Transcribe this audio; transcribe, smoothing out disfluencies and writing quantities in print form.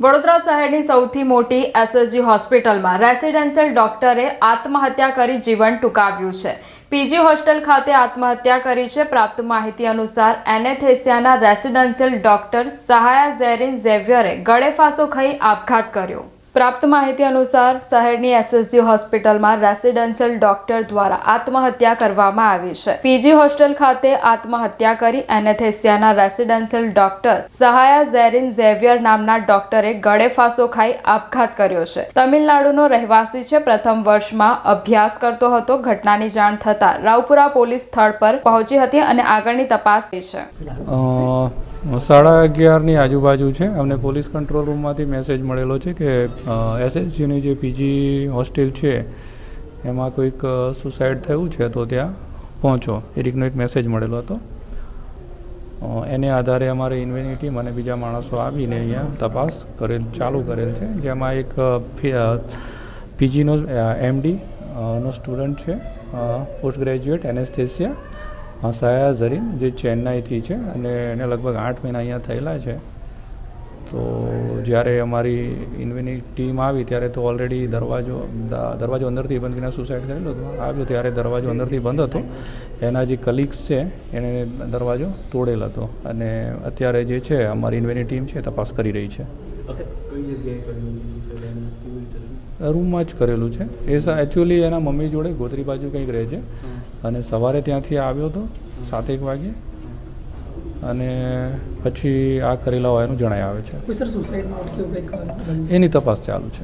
વડોદરા શહેરની સૌથી મોટી એસએસજી હોસ્પિટલમાં રેસિડેન્શિયલ ડોક્ટરે આત્મહત્યા કરી જીવન ટૂંકાવ્યું છે। પીજી હોસ્ટેલ ખાતે આત્મહત્યા કરી છે। પ્રાપ્ત માહિતી અનુસાર એનેસ્થેસિયાના રેસિડેન્શિયલ ડોક્ટર સહાયા ઝેરીન ઝેવિયરે ગળે ફાંસો ખાઈ આપઘાત કર્યો। પ્રાપ્ત માહિતી અનુસાર શહેરની એસએસજી હોસ્પિટલમાં રેસિડેન્શિયલ ડોક્ટર દ્વારા આત્મહત્યા કરવામાં આવી છે। પીજી હોસ્ટેલ ખાતે આત્મહત્યા કરી એનેસ્થેસિયાના રેસિડેન્શિયલ ડોક્ટર સહાયા ઝેરીન ઝેવિયર નામના ડોક્ટરે ગળે ફાંસો ખાઈ આપઘાત કર્યો છે। તમિલનાડુનો રહેવાસી છે। પ્રથમ વર્ષમાં અભ્યાસ કરતો હતો। ઘટનાની જાણ થતાં રાવપુરા પોલીસ સ્થળ પર પહોંચી હતી અને આગળની તપાસ થઈ છે। 11:30ની આજુબાજુ છે। અમને પોલીસ કંટ્રોલ રૂમમાંથી મેસેજ મળેલો છે કે એસએસજીની જે પીજી હોસ્ટેલ છે એમાં કોઈક સુસાઇડ થયું છે, તો ત્યાં પહોંચો એ રીતનો એક મેસેજ મળેલો હતો। એને આધારે અમારે ઇન્વેની ટીમ અને બીજા માણસો આવીને અહીંયા તપાસ ચાલુ કરેલ છે, જેમાં એક પીજીનો એમડી નો સ્ટુડન્ટ છે, પોસ્ટ ગ્રેજ્યુએટ એનેસ્થેસિયા સહાયા ઝરીન, જે ચેન્નાઈથી છે અને એને લગભગ 8 મહિના અહીંયા થયેલા છે। તો જ્યારે અમારી ઇન્વેની ટીમ આવી ત્યારે તો ઓલરેડી દરવાજો અંદરથી બંધ કરીને સુસાઇડ કરેલો હતો। આવ્યો ત્યારે દરવાજો અંદરથી બંધ હતો। એના જે કલીગ્સ છે એને દરવાજો તોડેલ હતો અને અત્યારે જે છે અમારી ઇન્વેની ટીમ છે તપાસ કરી રહી છે। રૂમમાં જ કરેલું છે। એ એકચ્યુઅલી એના મમ્મી જોડે ગોત્રી બાજુ કંઈક રહે છે અને સવારે ત્યાંથી આવ્યો હતો 7-1 વાગે અને પછી આ કરેલા હોય એનું જણાય આવે છે। એની તપાસ ચાલુ છે।